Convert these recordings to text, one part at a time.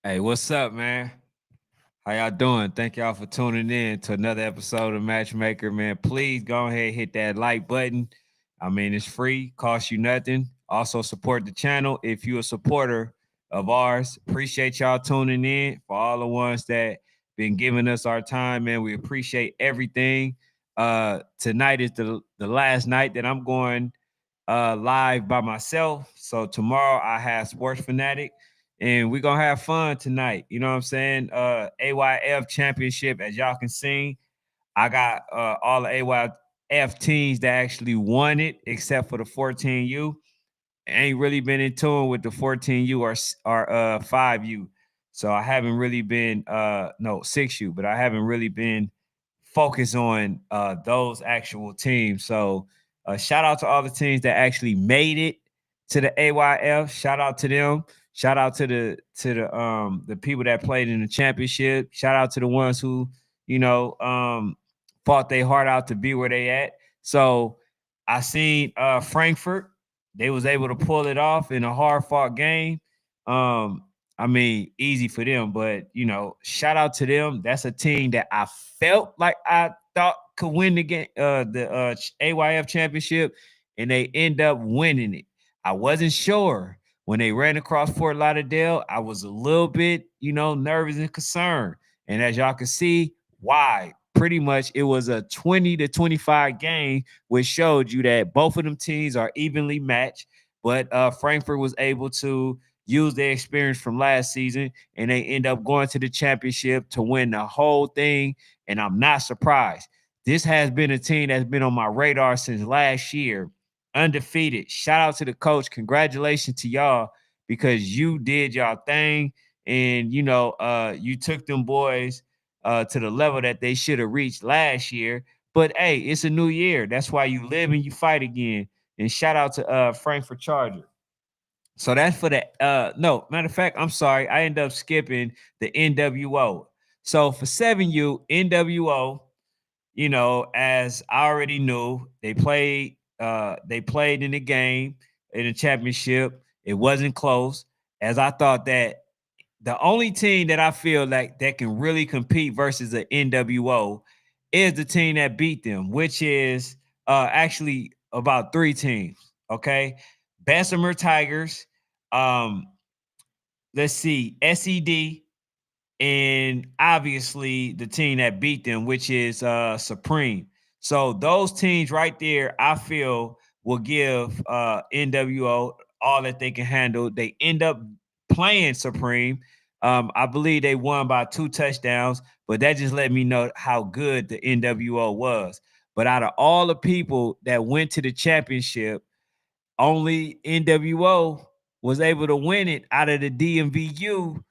Hey, what's up, man? How y'all doing? Thank y'all for tuning in to another episode of Matchmaker, man. Please go ahead and hit that like button. I mean, it's free, costs you nothing. Also, support the channel if you're a supporter of ours. Appreciate y'all tuning in. For all the ones that been giving us our time, man, we appreciate everything. Tonight is the last night that I'm going live by myself. So tomorrow I have Sports Fanatic and we're gonna have fun tonight. You know what I'm saying? AYF championship, as y'all can see. I got all the AYF teams that actually won it, except for the 14U. Ain't really been in tune with the 14U or 5U. So I haven't really been no 6U, but I haven't really been focused on those actual teams. So shout out to all the teams that actually made it to the AYF. Shout out to them. Shout out to the people that played in the championship. Shout out to the ones who, fought their heart out to be where they at. So I seen Frankfurt. They was able to pull it off in a hard fought game. Um, I mean, easy for them, but shout out to them. That's a team that I felt like I thought could win the game, the AYF championship, and they end up winning it. I wasn't sure when they ran across Fort Lauderdale. I was a little bit, nervous and concerned. And as y'all can see, why? Pretty much it was a 20-25 game, which showed you that both of them teams are evenly matched. But Frankfurt was able to use their experience from last season, and they end up going to the championship to win the whole thing. And I'm not surprised. This has been a team that's been on my radar since last year, undefeated. Shout out to the coach. Congratulations to y'all because you did y'all thing, and you took them boys to the level that they should have reached last year. But hey, it's a new year. That's why you live and you fight again. And shout out to Frankfurt Charger. So that's for the no, matter of fact, I'm sorry. I end up skipping the NWO. So for 7U, NWO, as I already knew, they played in the game in the championship. It wasn't close. As I thought that the only team that I feel like that can really compete versus the NWO is the team that beat them, which is actually about three teams. Okay, Bessemer Tigers. Um, let's see, SED, and obviously the team that beat them, which is Supreme. So those teams right there, I feel will give NWO all that they can handle. They end up playing Supreme. I believe they won by 2 touchdowns, but that just let me know how good the NWO was. But out of all the people that went to the championship, only NWO was able to win it out of the DMVU,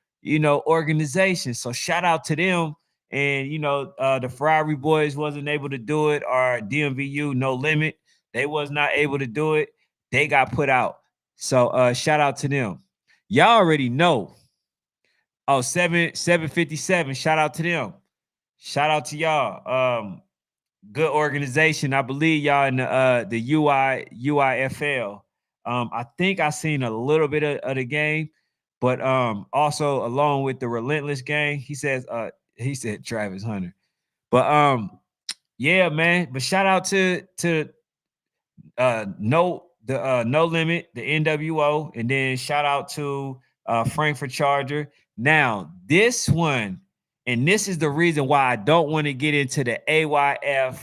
organization. So shout out to them. And the Ferrari boys wasn't able to do it, or DMVU No Limit. They was not able to do it. They got put out. So shout out to them. Y'all already know. Oh, 757. Shout out to them. Shout out to y'all. Good organization. I believe y'all in the UIFL. I think I seen a little bit of the game, but also along with the relentless game, he said Travis Hunter. But yeah, man. But shout out to no limit, the NWO, and then shout out to Frankfurt Charger. Now, this one, and this is the reason why I don't want to get into the AYF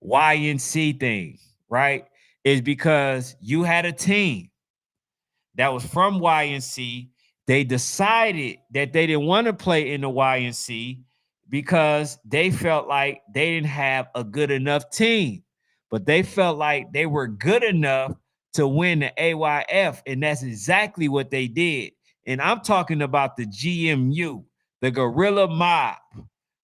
YNC thing, right? Is because you had a team that was from YNC. They decided that they didn't want to play in the YNC because they felt like they didn't have a good enough team, but they felt like they were good enough to win the AYF, and that's exactly what they did. And I'm talking about the GMU, the Gorilla Mob.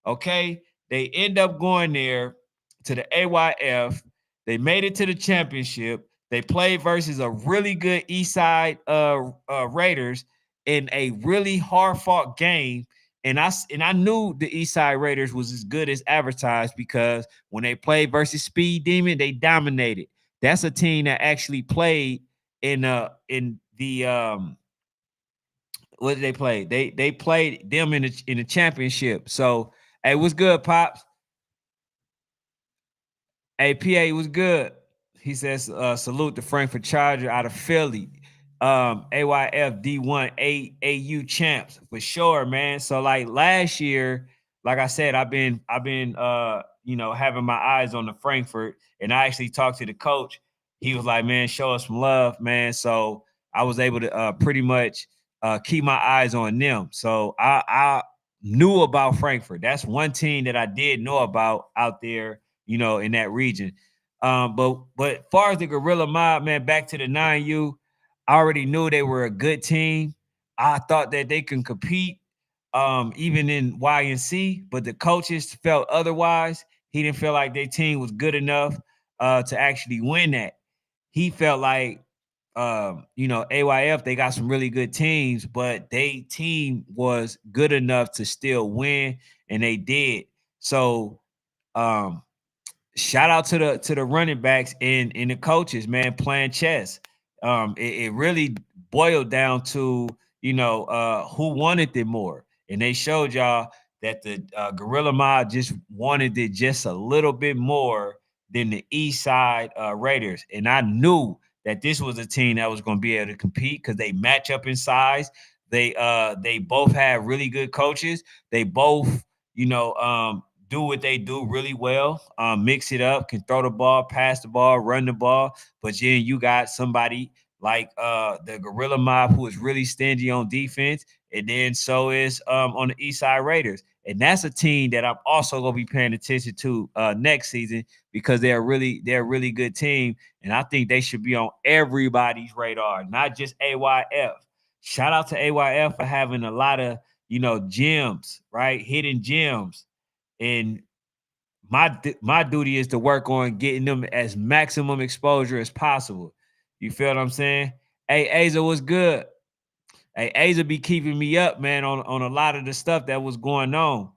Okay, they end up going there to the AYF. They made it to the championship. They played versus a really good East Side Raiders in a really hard fought game. And I knew the East Side Raiders was as good as advertised because when they played versus Speed Demon, they dominated. That's a team that actually played in the what did they play? They played them in the championship. So, hey, what's good, Pops? Hey, PA was good. He says, salute the Frankfurt Charger out of Philly. AYF D1 AU champs for sure, man. So like last year, like I said, I've been having my eyes on the Frankfurt, and I actually talked to the coach. He was like, man, show us some love, man. So I was able to pretty much keep my eyes on them. So I knew about Frankfurt. That's one team that I did know about out there, in that region. But far as the Gorilla Mob, man, back to the 9U, I already knew they were a good team. I thought that they can compete, even in YNC, but the coaches felt otherwise. He didn't feel like their team was good enough to actually win that. He felt like, AYF, they got some really good teams, but they team was good enough to still win, and they did. So, um, shout out to the running backs and the coaches, man, playing chess. It really boiled down to who wanted it more, and they showed y'all that the Gorilla Mob just wanted it just a little bit more than the East Side Raiders, and I knew that this was a team that was going to be able to compete because they match up in size. They both have really good coaches. They both do what they do really well, mix it up, can throw the ball, pass the ball, run the ball. But then you got somebody like the Gorilla Mob who is really stingy on defense, and then so is on the East Side Raiders. And that's a team that I'm also gonna be paying attention to next season because they're a really good team, and I think they should be on everybody's radar, not just AYF. Shout out to AYF for having a lot of gems, right? Hidden gems, and my duty is to work on getting them as maximum exposure as possible. You feel what I'm saying? Hey, Aza, what's good? Hey, Aza be keeping me up, man, on a lot of the stuff that was going on.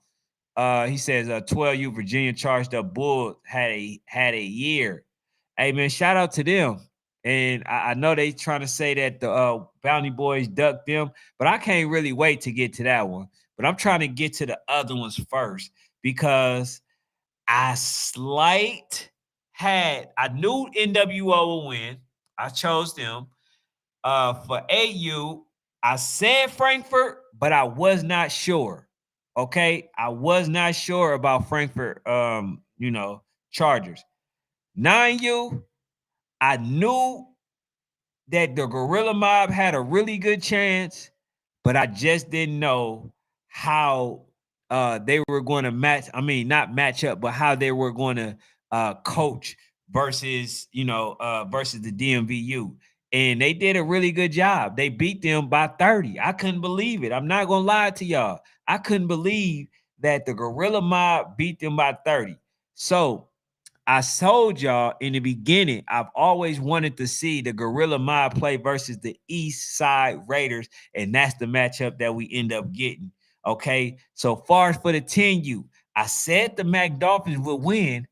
He says 12U Virginia charged up Bulls had a year. Hey man, shout out to them. And I know they trying to say that the Bounty Boyz ducked them, but I can't really wait to get to that one. But I'm trying to get to the other ones first because I knew NWO would win. I chose them. For AU, I said Frankfurt, but I was not sure. Okay. I was not sure about Frankfurt, Chargers. 9U, I knew that the Gorilla Mob had a really good chance, but I just didn't know how they were going to match. I mean, not match up, but how they were going to coach versus the DMVU. And they did a really good job. They beat them by 30. I couldn't believe it. I'm not gonna lie to y'all. I couldn't believe that the Gorilla Mob beat them by 30. So I told y'all in the beginning, I've always wanted to see the Gorilla Mob play versus the East Side Raiders, and that's the matchup that we end up getting. Okay, so far as for the 10U, I said the Mac Dolphins would win,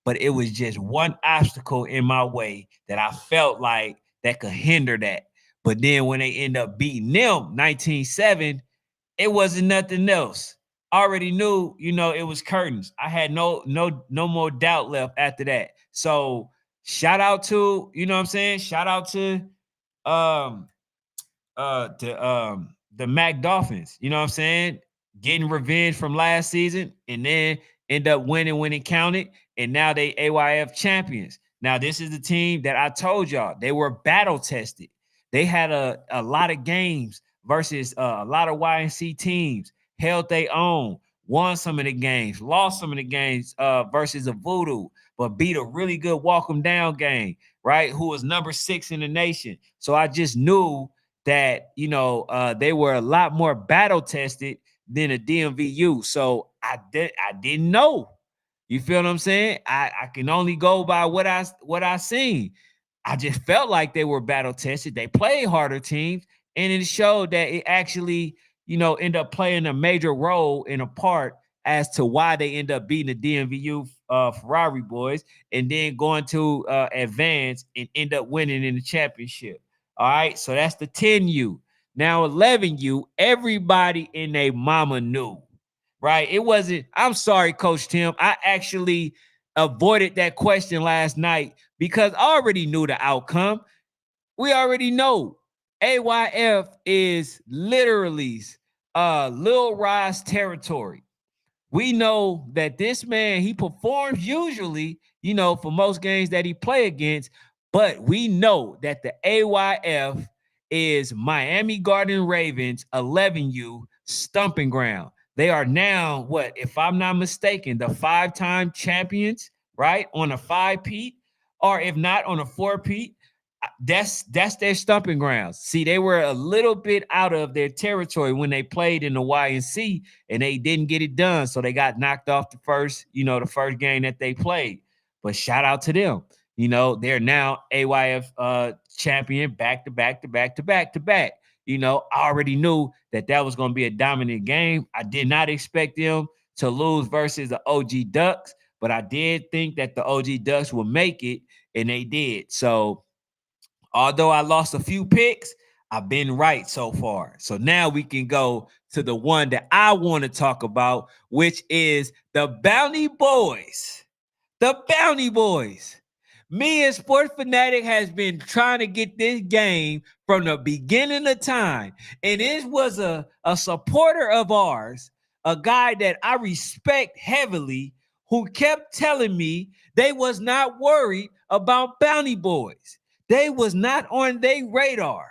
but it was just one obstacle in my way that I felt like that could hinder that. But then when they end up beating them 19-7, it wasn't nothing else. I already knew, it was curtains. I had no more doubt left after that. So shout out to, what I'm saying? Shout out to um the Mac Dolphins, you know what I'm saying? Getting revenge from last season and then end up winning when it counted. And now they AYF champions. Now, this is the team that I told y'all they were battle tested. They had a lot of games versus a lot of YNC teams, held their own, won some of the games, lost some of the games versus a Voodoo, but beat a really good walk 'em down game, right? Who was number 6 in the nation. So I just knew that they were a lot more battle tested than a DMVU. So I didn't know. You feel what I'm saying? I can only go by what I seen. I just felt like they were battle tested. They played harder teams, and it showed that it actually, end up playing a major role in a part as to why they end up beating the DMVU Ferrari boys and then going to advance and end up winning in the championship. All right, so that's the 10U. Now 11U, everybody in their mama knew, right? It wasn't, I'm sorry, Coach Tim. I actually avoided that question last night because I already knew the outcome. We already know AYF is literally Lil Rise territory. We know that this man, he performs usually, for most games that he play against, but we know that the AYF is Miami Garden Ravens 11U stumping ground. They are now, what, if I'm not mistaken, the 5-time champions, right? On a 5-peat, or if not on a 4-peat. That's their stumping grounds. See, they were a little bit out of their territory when they played in the YNC and they didn't get it done. So they got knocked off the first game that they played. But shout out to them. They're now AYF champion back to back to back to back to back. I already knew that was going to be a dominant game. I did not expect them to lose versus the OG Ducks, but I did think that the OG Ducks would make it, and they did. So although I lost a few picks, I've been right so far. So now we can go to the one that I want to talk about, which is the Bounty Boyz. The Bounty Boyz. Me and Sports Fanatic has been trying to get this game from the beginning of time. And it was a supporter of ours, a guy that I respect heavily, who kept telling me they was not worried about Bounty Boyz. They was not on their radar.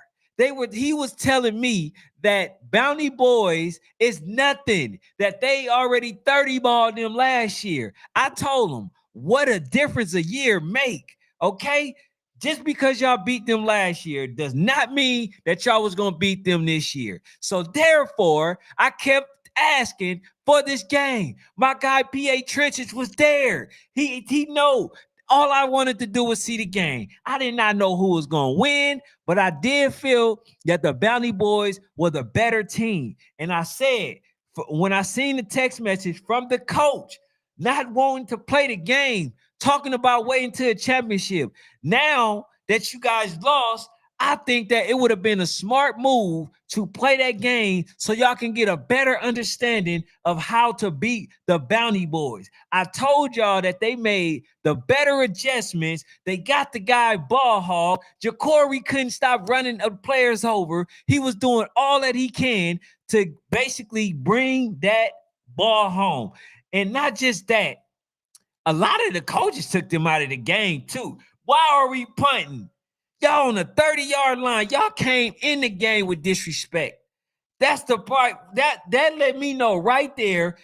He was telling me that Bounty Boyz is nothing, that they already 30-balled them last year. I told him, what a difference a year make, okay? Just because y'all beat them last year does not mean that y'all was going to beat them this year. So therefore, I kept asking for this game. My guy P.A. Trenches was there. He know. All I wanted to do was see the game. I did not know who was going to win, but I did feel that the Bounty Boyz were the better team. And I said, when I seen the text message from the coach, not wanting to play the game, talking about waiting to a championship, now that you guys lost, I think that it would have been a smart move to play that game so y'all can get a better understanding of how to beat the Bounty Boyz. I told y'all that they made the better adjustments. They got the guy ball hog. Jacory couldn't stop running the players over. He was doing all that he can to basically bring that ball home. And not just that, a lot of the coaches took them out of the game too. Why are we punting? Y'all on the 30-yard line. Y'all came in the game with disrespect. That's the part that let me know right there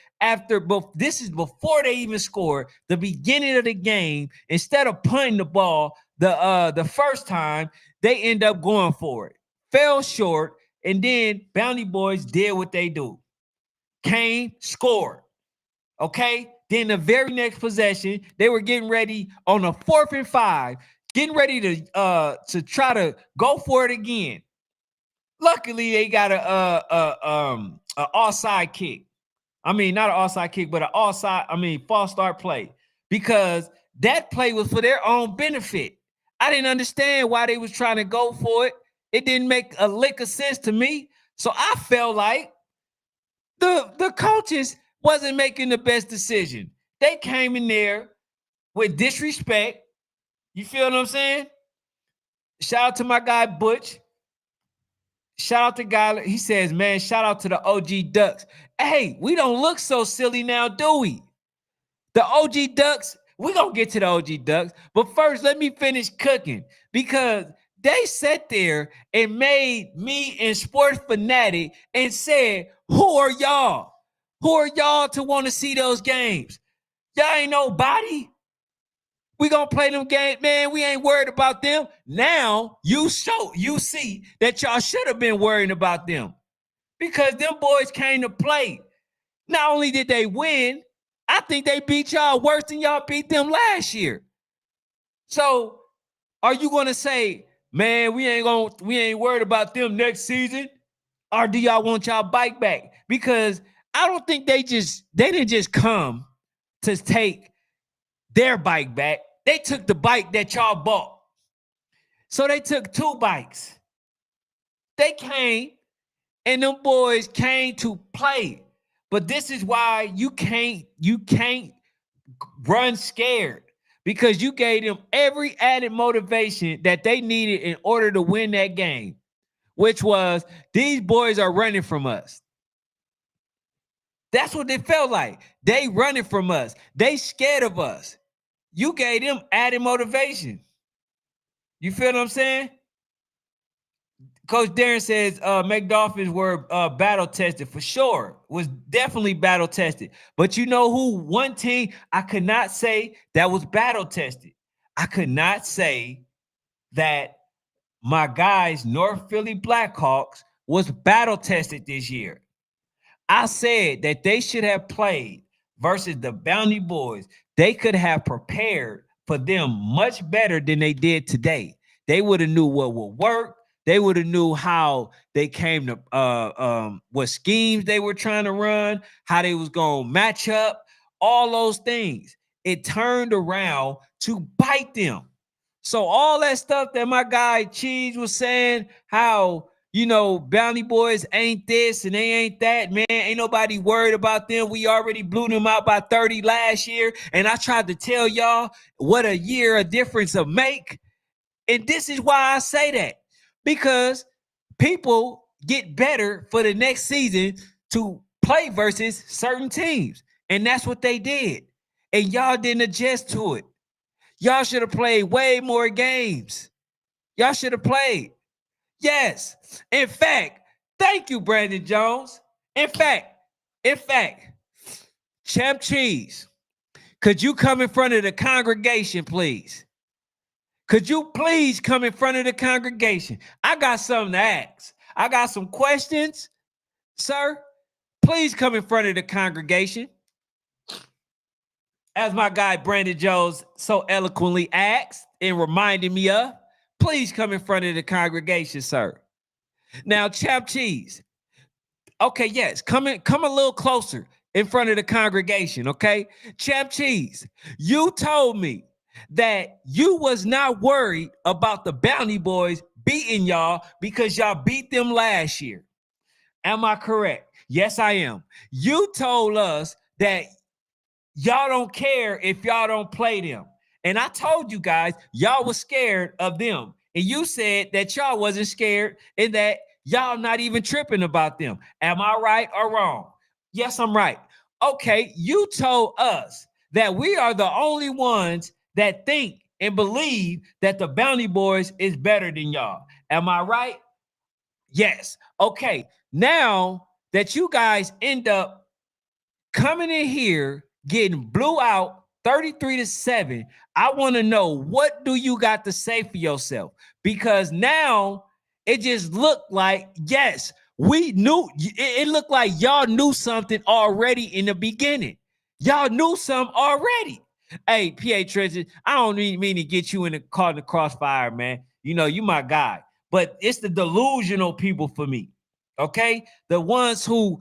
this is before they even scored, the beginning of the game. Instead of punting the ball the first time, they end up going for it. Fell short, and then Bounty Boyz did what they do. Came, scored. Okay? Then the very next possession, they were getting ready on a 4th and 5. Getting ready to try to go for it again. Luckily, they got a offside kick. I mean, not an offside kick, but false start play. Because that play was for their own benefit. I didn't understand why they was trying to go for it. It didn't make a lick of sense to me. So I felt like the coaches wasn't making the best decision. They came in there with disrespect. You feel what I'm saying? Shout out to my guy Butch. Shout out to guy. He says, man, shout out to the OG Ducks. Hey, we don't look so silly now, do we? The OG Ducks, we're going to get to the OG Ducks. But first, let me finish cooking, because they sat there and made me and Sports Fanatic and said, who are y'all? Who are y'all to want to see those games? Y'all ain't nobody. We gonna play them games, man. We ain't worried about them. Now you see that y'all should have been worrying about them, because them boys came to play. Not only did they win, I think they beat y'all worse than y'all beat them last year. So are you gonna say, man, we ain't worried about them next season? Or do y'all want y'all bike back? Because I don't think they didn't just come to take their bike back. They took the bike that y'all bought. So they took 2 bikes. They came and them boys came to play. But this is why you can't run scared, because you gave them every added motivation that they needed in order to win that game, which was these boys are running from us. That's what it felt like. They running from us. They scared of us. You gave them added motivation. You feel what I'm saying? Coach Darren says McDolphins were battle tested for sure. Was definitely battle tested. But you know who? One team I could not say that was battle tested. I could not say that my guys, North Philly Blackhawks, was battle tested this year. I said that they should have played versus the Bounty Boyz. They could have prepared for them much better than they did today. They would have knew what would work. They would have knew how they came to what schemes they were trying to run, how they was going to match up, all those things. It turned around to bite them. So all that stuff that my guy Cheese was saying, how, you know, Bounty Boyz ain't this and they ain't that, man. Ain't nobody worried about them. We already blew them out by 30 last year. And I tried to tell y'all what a year of difference will make. And this is why I say that. Because people get better for the next season to play versus certain teams. And that's what they did. And y'all didn't adjust to it. Y'all should have played way more games. Y'all should have played. Yes. In fact, thank you, Brandon Jones. In fact, Champ Cheese, could you come in front of the congregation, please? Could you please come in front of the congregation? I got something to ask. I got some questions, sir. Please come in front of the congregation. As my guy Brandon Jones so eloquently asked and reminded me of, please come in front of the congregation, sir. Now, Champ Cheese. Okay, yes, come a little closer in front of the congregation, okay? Champ Cheese, you told me that you was not worried about the Bounty Boyz beating y'all because y'all beat them last year. Am I correct? Yes, I am. You told us that y'all don't care if y'all don't play them. And I told you guys, y'all was scared of them. And you said that y'all wasn't scared and that y'all not even tripping about them. Am I right or wrong? Yes, I'm right. Okay, you told us that we are the only ones that think and believe that the Bounty Boyz is better than y'all. Am I right? Yes. Okay, now that you guys end up coming in here getting blew out 33-7, I want to know, what do you got to say for yourself? Because now it just looked like, yes, we knew, it looked like y'all knew something already in the beginning. Y'all knew something already. Hey, PA Treasure, I don't mean to get you caught in the crossfire, man. You know, you my guy. But it's the delusional people for me. Okay, the ones who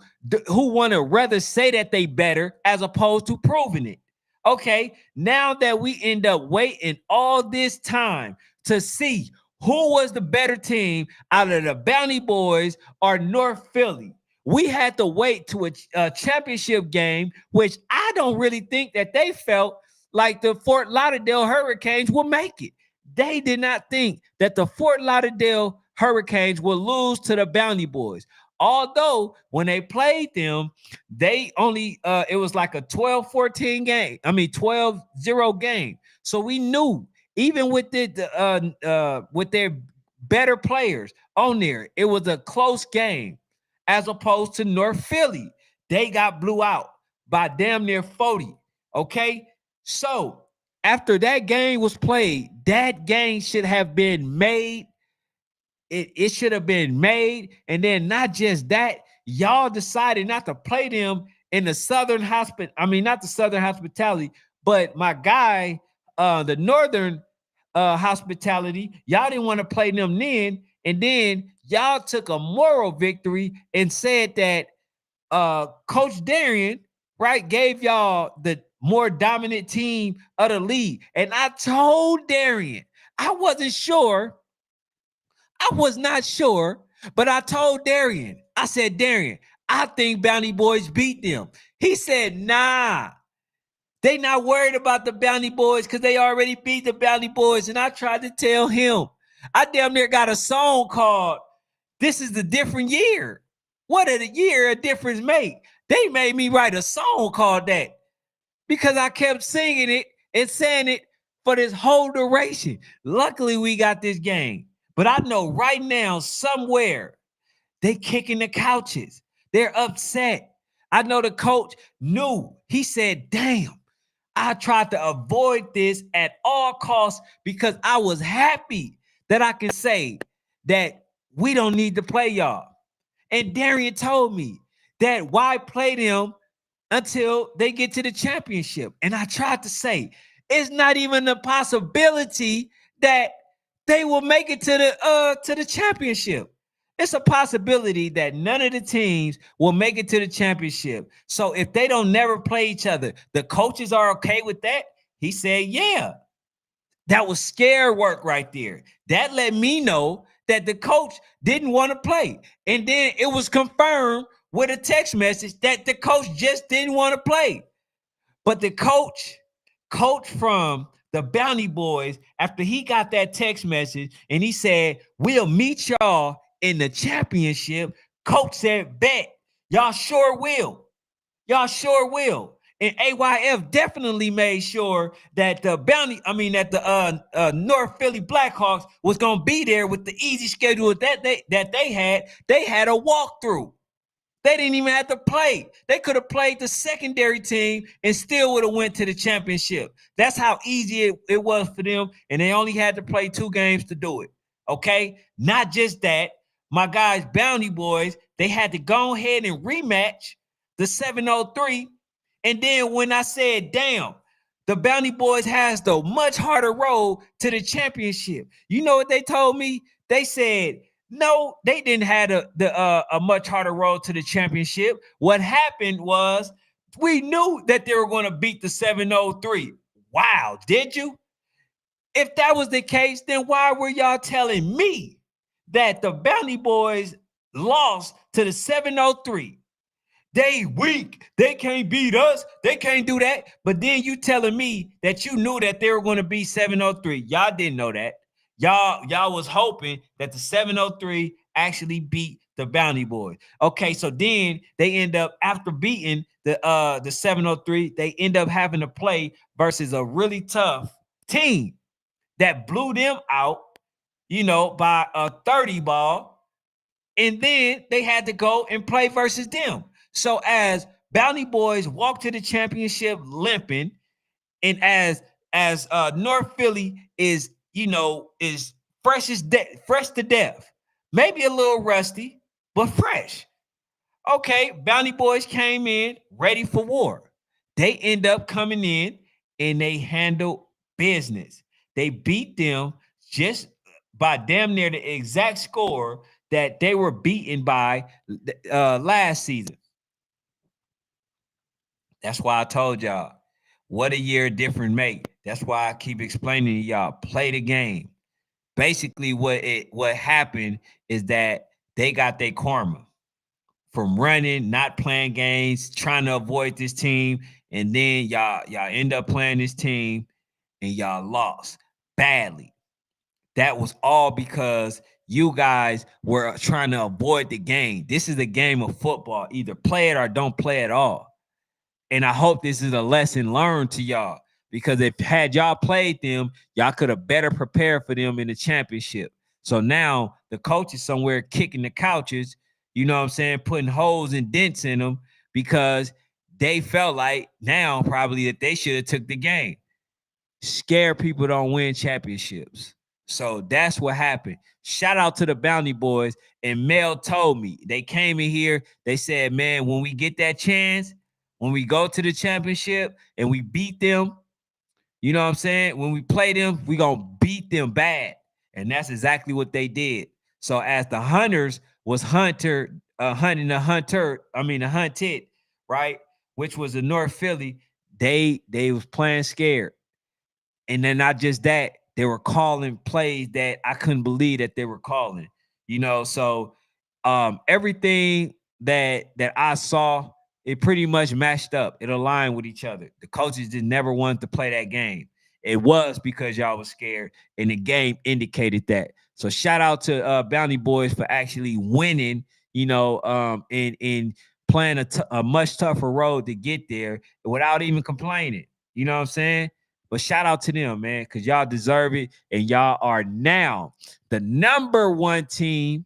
want to rather say that they better as opposed to proving it. Okay, now that we end up waiting all this time to see who was the better team out of the Bounty Boyz or North Philly, we had to wait to a championship game, which I don't really think that they felt like the Fort Lauderdale Hurricanes will make it. They did not think that the Fort Lauderdale Hurricanes will lose to the Bounty Boyz. Although when they played them, they only it was like a 12-14 game. I mean 12-0 game. So we knew, even with with their better players on there, it was a close game. As opposed to North Philly, they got blew out by damn near 40. Okay, so after that game was played, that game should have been made. It should have been made. And then not just that, y'all decided not to play them in the Southern Hospital. I mean, not the Southern Hospitality, but my guy, the Northern Hospitality. Y'all didn't want to play them then. And then y'all took a moral victory and said that Coach Darian, right, gave y'all the more dominant team of the league. And I told Darian, I was not sure, but I told Darian, I said, Darian, I think Bounty Boyz beat them. He said, nah. They not worried about the Bounty Boyz because they already beat the Bounty Boyz. And I tried to tell him. I damn near got a song called This Is the Different Year. What a year a difference make. They made me write a song called that because I kept singing it and saying it for this whole duration. Luckily, we got this game. But I know right now, somewhere, they kicking the couches. They're upset. I know the coach knew. He said, damn, I tried to avoid this at all costs because I was happy that I can say that we don't need to play y'all. And Darian told me that why play them until they get to the championship. And I tried to say, it's not even a possibility that they will make it to the championship. It's a possibility that none of the teams will make it to the championship. So if they don't never play each other, the coaches are okay with that? He said, yeah. That was scare work right there. That let me know that the coach didn't want to play. And then it was confirmed with a text message that the coach just didn't want to play. But the coach from the Bounty Boyz, after he got that text message and he said, we'll meet y'all in the championship, coach said, bet. Y'all sure will. Y'all sure will. And AYF definitely made sure that the North Philly Blackhawks was gonna be there with the easy schedule that they had. They had a walkthrough. They didn't even have to play. They could have played the secondary team and still would have went to the championship. That's how easy it was for them, and they only had to play 2 games to do it. Okay? Not just that, my guys, Bounty Boyz, they had to go ahead and rematch the 703. And then when I said, damn, the Bounty Boyz has the much harder road to the championship, you know what they told me? They said, no, they didn't have a much harder road to the championship. What happened was we knew that they were going to beat the 703. Wow, did you? If that was the case, then why were y'all telling me that the Bounty Boyz lost to the 703? They weak. They can't beat us. They can't do that. But then you telling me that you knew that they were going to be 703. Y'all didn't know that. Y'all was hoping that the 703 actually beat the Bounty Boyz. Okay, so then they end up, after beating the 703, they end up having to play versus a really tough team that blew them out, by a 30 ball. And then they had to go and play versus them. So as Bounty Boyz walk to the championship limping, and as North Philly is fresh to death, maybe a little rusty, but fresh. Okay, Bounty Boyz came in ready for war. They end up coming in and they handle business. They beat them just by damn near the exact score that they were beaten by last season. That's why I told y'all, what a year different make. That's why I keep explaining to y'all, play the game. Basically, what happened is that they got their karma from running, not playing games, trying to avoid this team, and then y'all end up playing this team and y'all lost badly. That was all because you guys were trying to avoid the game. This is a game of football. Either play it or don't play at all. And I hope this is a lesson learned to y'all, because if had y'all played them, y'all could have better prepared for them in the championship. So now the coach is somewhere kicking the couches, you know what I'm saying, putting holes and dents in them because they felt like now probably that they should have took the game. Scare people don't win championships. So that's what happened. Shout out to the Bounty Boyz. And Mel told me, they came in here, they said, man, when we get that chance, when we go to the championship and we beat them, you know what I'm saying? When we play them, we going to beat them bad. And that's exactly what they did. So as the Hunters was hunted, right? Which was the North Philly, they was playing scared. And then not just that, they were calling plays that I couldn't believe that they were calling, so everything that I saw, it pretty much matched up. It aligned with each other. The coaches just never wanted to play that game. It was because y'all was scared, and the game indicated that. So shout out to Bounty Boyz for actually winning, and playing a much tougher road to get there without even complaining. You know what I'm saying? But shout out to them, man, because y'all deserve it, and y'all are now the number one team.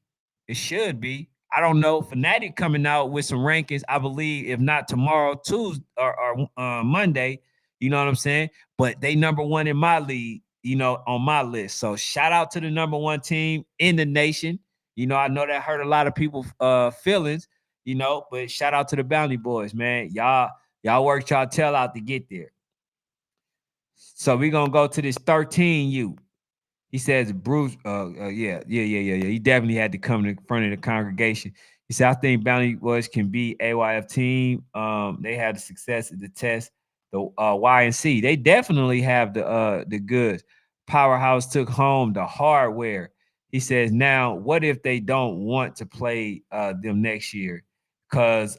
It should be. I don't know. Fanatic coming out with some rankings, I believe, if not tomorrow, Tuesday or Monday. You know what I'm saying? But they number one in my league, on my list. So shout out to the number one team in the nation. I know that hurt a lot of people's feelings, but shout out to the Bounty Boyz, man. Y'all worked y'all tail out to get there. So we're gonna go to this 13U. He says Bruce, yeah. He definitely had to come in front of the congregation. He said, I think Bounty Boyz can be AYF team. They had the success at the test, the Y and C. They definitely have the goods. Powerhouse took home the hardware. He says, now what if they don't want to play them next year? Cause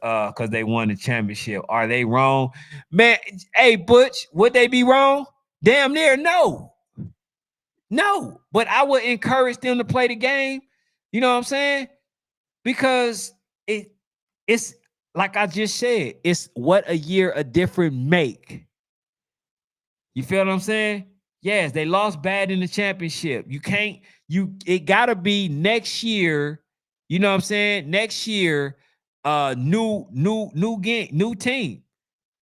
they won the championship. Are they wrong? Man, hey, Butch, would they be wrong? Damn near no. No, but I would encourage them to play the game. You know what I'm saying? Because it's like I just said, it's what a year a different make. You feel what I'm saying? Yes, they lost bad in the championship. It gotta be next year. You know what I'm saying? Next year, new game, new team.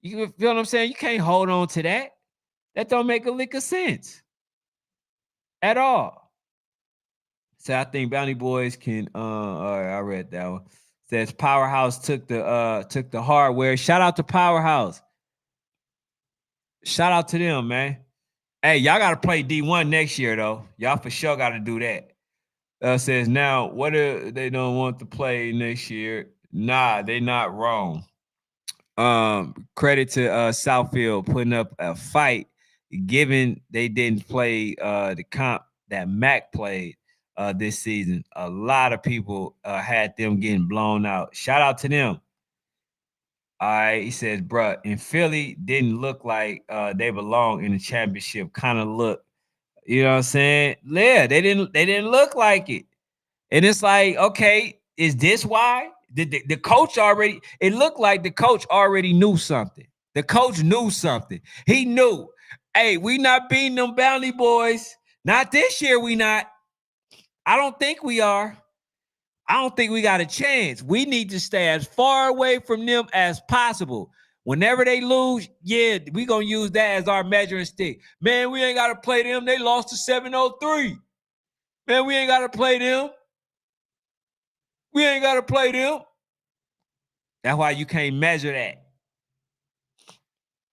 You feel what I'm saying? You can't hold on to that. That don't make a lick of sense at all. So I think Bounty Boyz can all right, I read that one. Says Powerhouse took the hardware. Shout out to Powerhouse. Shout out to them, man. Hey, y'all gotta play D1 next year, though. Y'all for sure gotta do that. Says now, what if they don't want to play next year? Nah, they not wrong. Credit to Southfield putting up a fight, given they didn't play the comp that Mac played this season. A lot of people had them getting blown out. Shout out to them. All right, he says, bruh, in Philly didn't look like they belong in the championship. Kind of look, you know what I'm saying? Yeah, they didn't look like it. And it's like, okay, is this why? The coach already, it looked like the coach already knew something. The coach knew something. He knew, hey, we not beating them Bounty Boyz. Not this year, we not. I don't think we are. I don't think we got a chance. We need to stay as far away from them as possible. Whenever they lose, yeah, we going to use that as our measuring stick. Man, we ain't got to play them. They lost to 703. Man, we ain't got to play them. We ain't got to play them. That's why you can't measure that.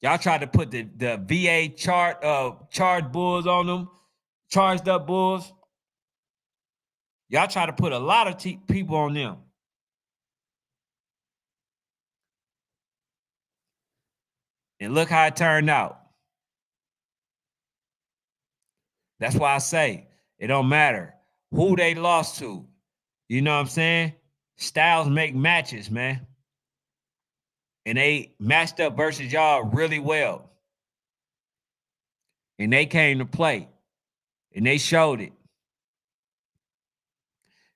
Y'all tried to put the VA charged Bulls on them, charged up Bulls. Y'all try to put a lot of people on them. And look how it turned out. That's why I say it don't matter who they lost to. You know what I'm saying? Styles make matches, man. And they matched up versus y'all really well. And they came to play. And they showed it.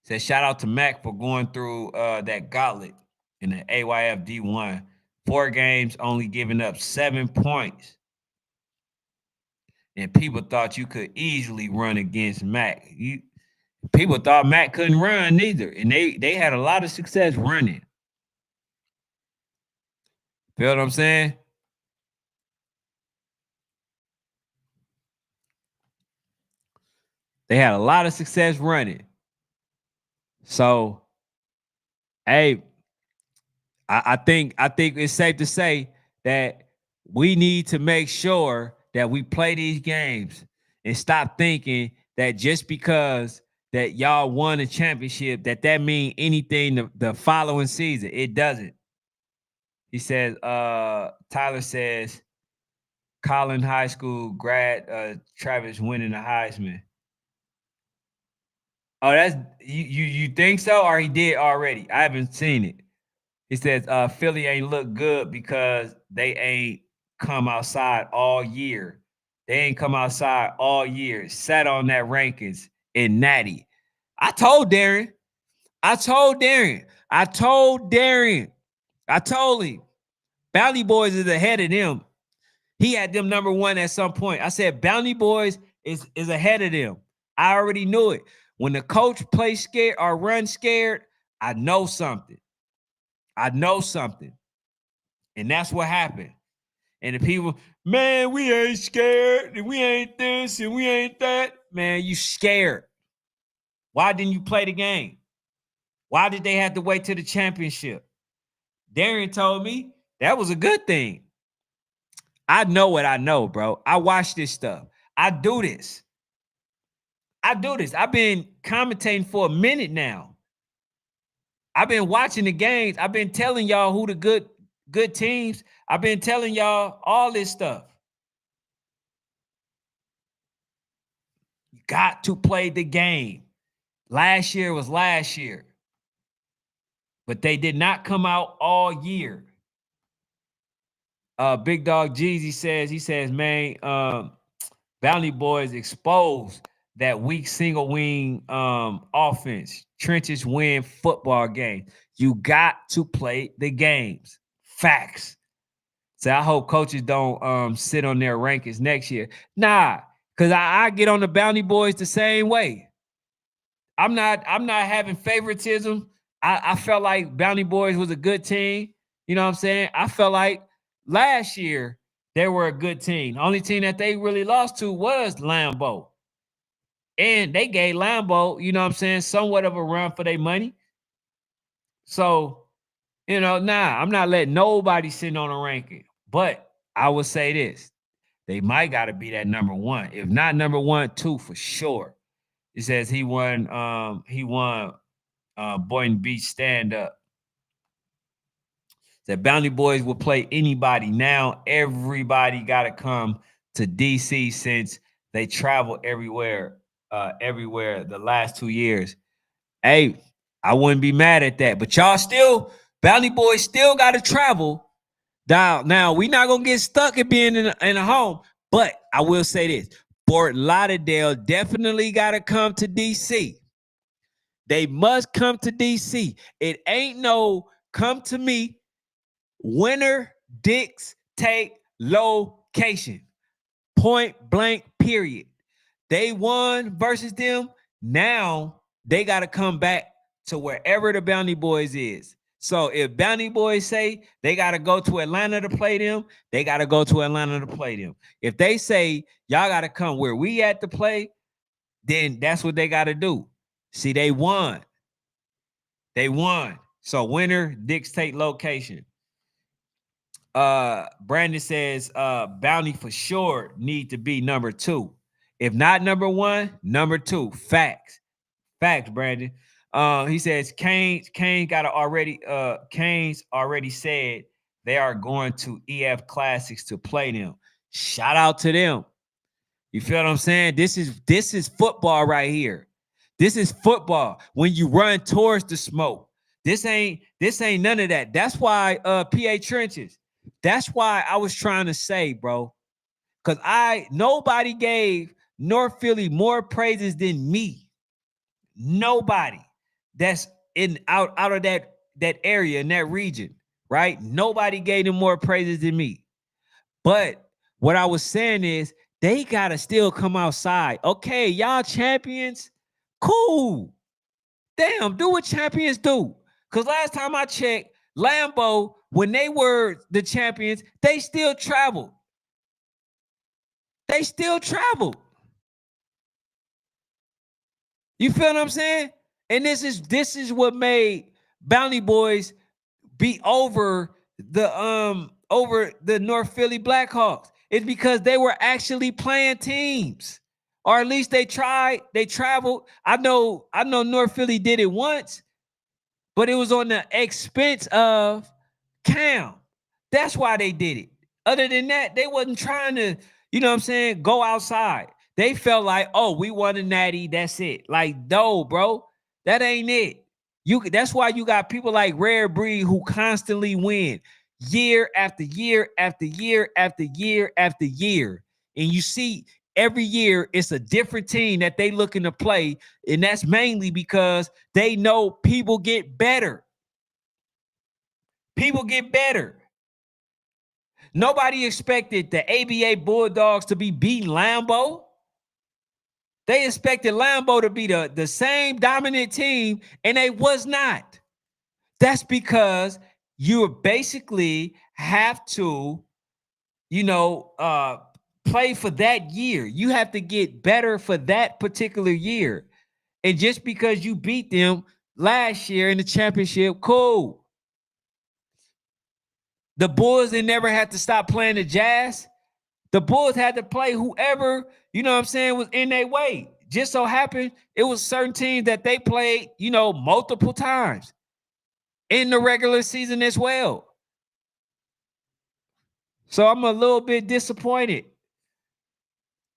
Said shout out to Mac for going through that gauntlet in the AYF D1. 4 games, only giving up 7 points. And people thought you could easily run against Mac. People thought Mac couldn't run neither. And they had a lot of success running. Feel what I'm saying? They had a lot of success running. So, hey, I think it's safe to say that we need to make sure that we play these games and stop thinking that just because that y'all won a championship that mean anything the following season. It doesn't. He says, Tyler says, Collin High School grad Travis winning the Heisman. Oh, that's you think so, or he did already? I haven't seen it. He says Philly ain't look good because they ain't come outside all year. They ain't come outside all year. Sat on that rankings in Natty. I told Darren. I told Darren. I told Darren. I told him. Bounty Boyz is ahead of them. He had them number one at some point. I said Bounty Boyz is ahead of them. I already knew it. When the coach plays scared or run scared, I know something. I know something. And that's what happened. And the people, man, we ain't scared, and we ain't this, and we ain't that. Man, you scared. Why didn't you play the game? Why did they have to wait till the championship? Darren told me that was a good thing. I know what I know, bro. I watch this stuff. I do this. I've been commentating for a minute now. I've been watching the games. I've been telling y'all who the good teams. I've been telling y'all all this stuff. You got to play the game. Last year was last year. But they did not come out all year. Big Dog Jeezy says, man, Bounty Boyz exposed that weak single wing offense. Trenches win football game. You got to play the games. Facts. So I hope coaches don't sit on their rankings next year. Nah, because I get on the Bounty Boyz the same way. I'm not having favoritism. I felt like Bounty Boyz was a good team. You know what I'm saying? I felt like last year they were a good team. The only team that they really lost to was Lambeau. And they gave Lambeau, you know what I'm saying, somewhat of a run for their money. So, I'm not letting nobody sit on a ranking. But I would say this. They might got to be that number one. If not number 1, 2 for sure. It says he won Boynton Beach stand-up. That Bounty Boyz will play anybody. Now everybody got to come to DC since they travel everywhere the last 2 years. Hey, I wouldn't be mad at that. But y'all still, Bounty Boyz still got to travel. Now we're not going to get stuck at being in a home. But I will say this. Fort Lauderdale definitely got to come to DC. They must come to DC. It ain't no come to me. Winner dictate location. Point blank, period. They won versus them. Now they got to come back to wherever the Bounty Boyz is. So if Bounty Boyz say they got to go to Atlanta to play them, they got to go to Atlanta to play them. If they say y'all got to come where we at to play, then that's what they got to do. See, they won. They won. So winner dictate location. Brandon says Bounty for sure need to be number 2. If not number 1, number 2. Facts, Brandon. He says Canes already said they are going to EF Classics to play them. Shout out to them. You feel what I'm saying? This is football right here. This is football. When you run towards the smoke. This ain't none of that. That's why PA Trenches. That's why I was trying to say, bro. Because nobody gave North Philly more praises than me. Nobody that's out of that area in that region, right? Nobody gave them more praises than me. But what I was saying is they gotta still come outside. Okay, y'all champions, cool. Damn, do what champions do. Because last time I checked, Lambeau, when they were the champions, they still traveled. They still traveled. You feel what I'm saying? And this is what made Bounty Boyz be over the North Philly Blackhawks. It's because they were actually playing teams. Or at least they tried. They traveled. I know North Philly did it once, but it was on the expense of Cam. That's why they did it. Other than that, they wasn't trying to, you know what I'm saying, go outside. They felt like, oh, we won a natty, that's it. Like, no, bro, that ain't it. That's why you got people like Rare Breed who constantly win year after year after year after year after year. And you see every year it's a different team that they looking to play. And that's mainly because they know people get better. People get better. Nobody expected the ABA Bulldogs to be beating Lambeau. They expected Lambeau to be the same dominant team, and they was not. That's because you basically have to, play for that year. You have to get better for that particular year. And just because you beat them last year in the championship, cool. The Bulls, they never had to stop playing the Jazz. The Bulls had to play whoever, was in their way. Just so happened, it was certain teams that they played, multiple times in the regular season as well. So I'm a little bit disappointed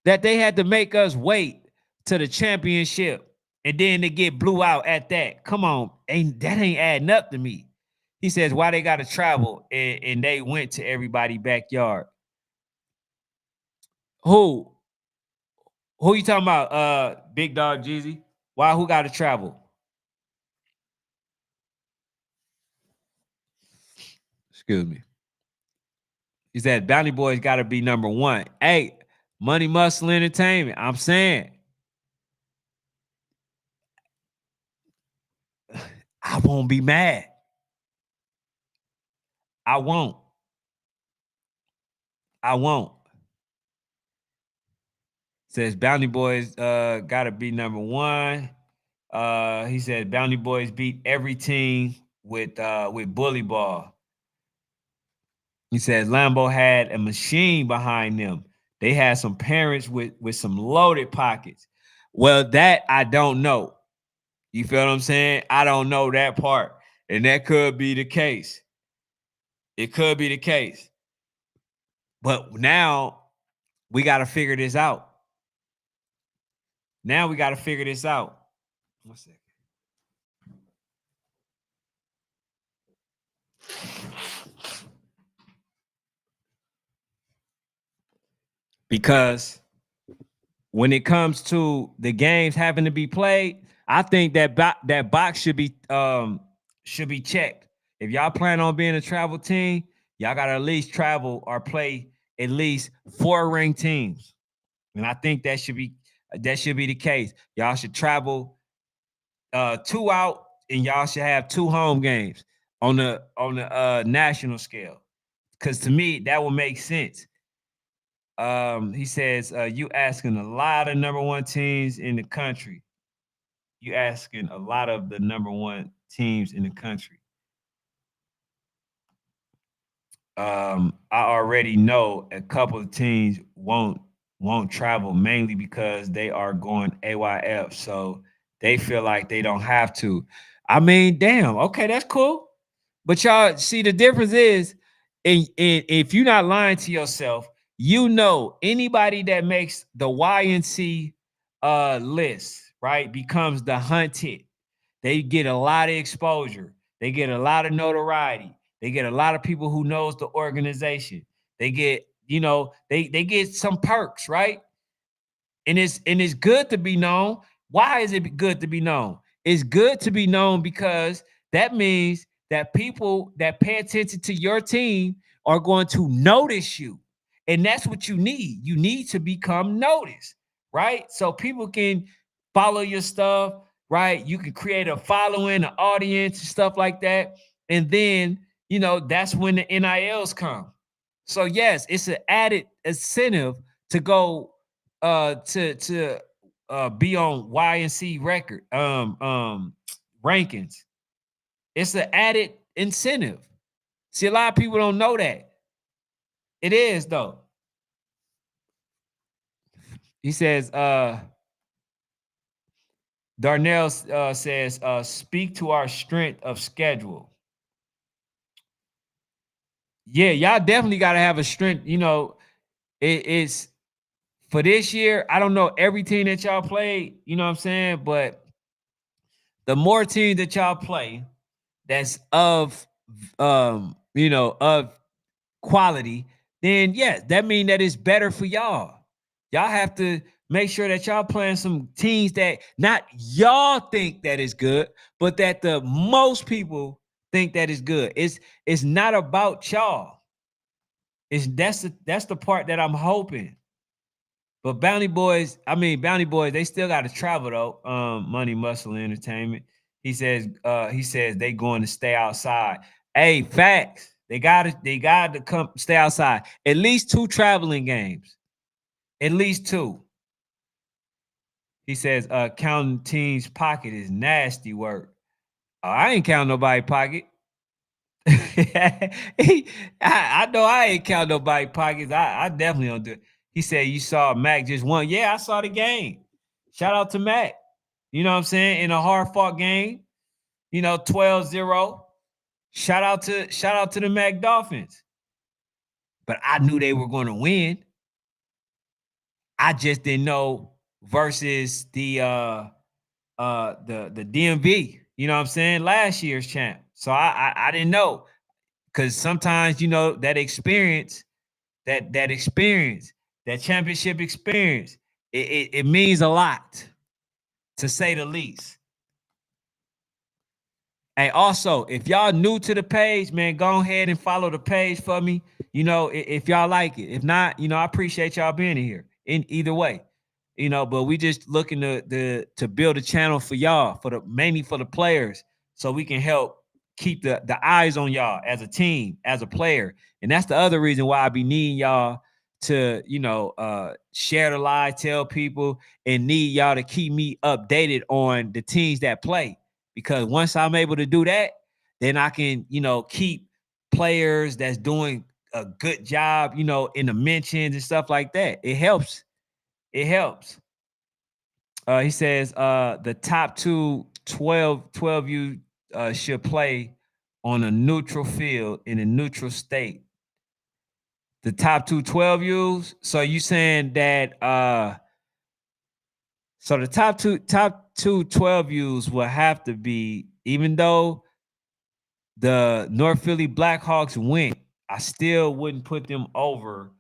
that they had to make us wait to the championship and then to get blew out at that. Come on, that ain't adding up to me. He says, why they got to travel and they went to everybody's backyard. Who you talking about? Big Dog Jeezy? Why? Who got to travel? Excuse me. He said Bounty Boyz got to be number one. Hey, Money Muscle Entertainment. I'm saying, I won't be mad. I won't. Says Bounty Boyz got to be number one. He said Bounty Boyz beat every team with bully ball. He says Lambeau had a machine behind them. They had some parents with some loaded pockets. Well, that I don't know. You feel what I'm saying? I don't know that part. And that could be the case. It could be the case. But now we got to figure this out. One second. Because when it comes to the games having to be played, I think that box should be checked. If y'all plan on being a travel team, y'all got to at least travel or play at least 4 ranked teams. And I think that should be the case. Y'all should travel 2 out, and y'all should have 2 home games on the national scale. Because to me, that will make sense. He says, you asking a lot of number 1 teams in the country. You asking a lot of the number 1 teams in the country. I already know a couple of teams won't travel, mainly because they are going AYF. So they feel like they don't have to. I mean, damn, okay, that's cool. But y'all see, the difference is, and if you're not lying to yourself, anybody that makes the YNC list, right, becomes the hunted. They get a lot of exposure. They get a lot of notoriety. They get a lot of people who knows the organization. They get, they get some perks, right? And it's good to be known. Why is it good to be known? It's good to be known because that means that people that pay attention to your team are going to notice you. And that's what you need. You need to become noticed, right? So people can follow your stuff, right? You can create a following, an audience, and stuff like that. And then, that's when the NILs come. So yes, it's an added incentive to go to be on YNC record rankings. It's an added incentive. See, a lot of people don't know that. It is though. He says, Darnell says, speak to our strength of schedule. Yeah, y'all definitely got to have a strength. It's for this year, I don't know every team that y'all played, you know what I'm saying? But the more teams that y'all play that's of of quality, then yes, that means that it's better for y'all. Y'all have to make sure that y'all playing some teams that not y'all think that is good, but that the most people think that is good. It's not about y'all. It's that's the part that I'm hoping. But Bounty Boys, they still got to travel though. Money, Muscle, and Entertainment. He says they going to stay outside. Hey, facts. They got to come stay outside. At least 2 traveling games. At least 2. He says counting teams' pocket is nasty work. I ain't counting nobody pocket. I know I ain't count nobody pockets. I definitely don't do it. He said you saw Mac just won. Yeah, I saw the game. Shout out to Mac. You know what I'm saying? In a hard fought game, 12-0. Shout out to the Mac Dolphins. But I knew they were going to win. I just didn't know versus the DMV. You know what I'm saying? Last year's champ. So I didn't know. Because sometimes that experience, that championship experience, it means a lot, to say the least. And also, if y'all new to the page, man, go ahead and follow the page for me. If y'all like it. If not, I appreciate y'all being here. In either way, but we just looking to build a channel for y'all, mainly for the players, so we can help keep the eyes on y'all as a team, as a player. And that's the other reason why I be needing y'all to, share the live, tell people, and need y'all to keep me updated on the teams that play. Because once I'm able to do that, then I can, keep players that's doing a good job, in the mentions and stuff like that. It helps. It helps. He says the top 12 you should play on a neutral field in a neutral state. The top 12 U's. So you saying that so the top two 12 U's will have to be, even though the North Philly Blackhawks went, I still wouldn't put them over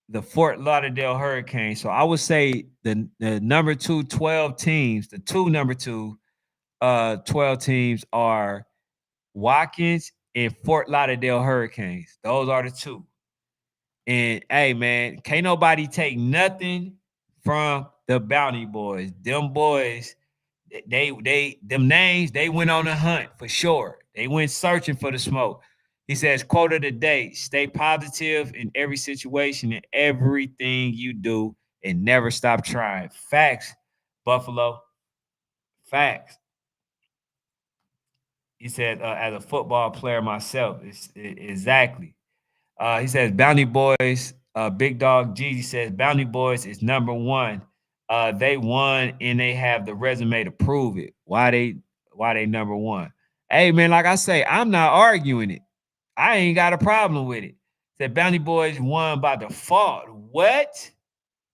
the Fort Lauderdale Hurricanes. So I would say the number 12 teams, the two number 12 teams are Watkins and Fort Lauderdale Hurricanes. Those are the 2. And hey, man, can't nobody take nothing from the Bounty Boys. Them boys, them names, they went on a hunt for sure. They went searching for the smoke. He says, quote of the day, stay positive in every situation and everything you do and never stop trying. Facts, Buffalo. Facts. He said, as a football player myself, exactly. He says, Bounty Boys, Big Dog Jeezy says, Bounty Boys is number 1. They won and they have the resume to prove it. Why they number 1? Hey, man, like I say, I'm not arguing it. I ain't got a problem with it. Said Bounty Boys won by default. What?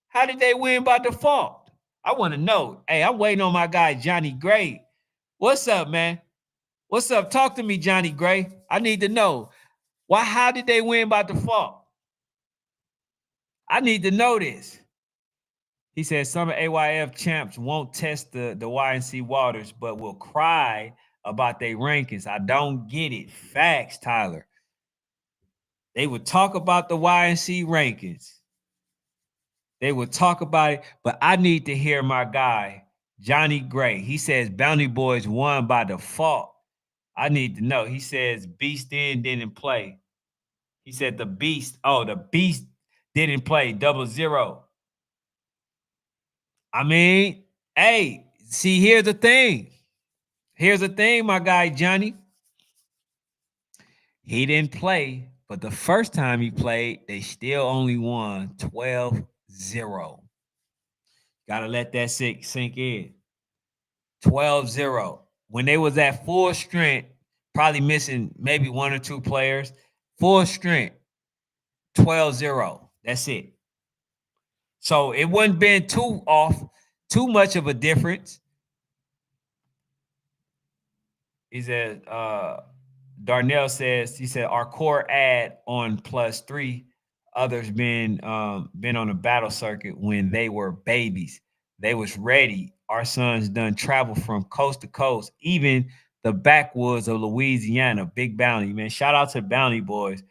How did they win by default? I want to know. Hey, I'm waiting on my guy, Johnny Gray. What's up, man? What's up? Talk to me, Johnny Gray. I need to know. How did they win by default? I need to know this. He says some AYF champs won't test the YNC waters, but will cry about their rankings. I don't get it. Facts, Tyler. They would talk about the YNC rankings. They would talk about it, but I need to hear my guy, Johnny Gray. He says Bounty Boys won by default. I need to know. He says Beast didn't play. He said the Beast didn't play 00. I mean, hey, see, here's the thing. Here's the thing, my guy, Johnny. He didn't play, but the first time he played, they still only won 12-0. Gotta let that sink in. 12-0. When they was at full strength, probably missing maybe 1 or 2 players, full strength, 12-0. That's it. So it wouldn't been too off, too much of a difference. He said, Darnell says, he said, our core ad on +3, others been on the battle circuit when they were babies. They was ready. Our sons done travel from coast to coast, even the backwoods of Louisiana. Big Bounty, man. Shout out to Bounty Boys.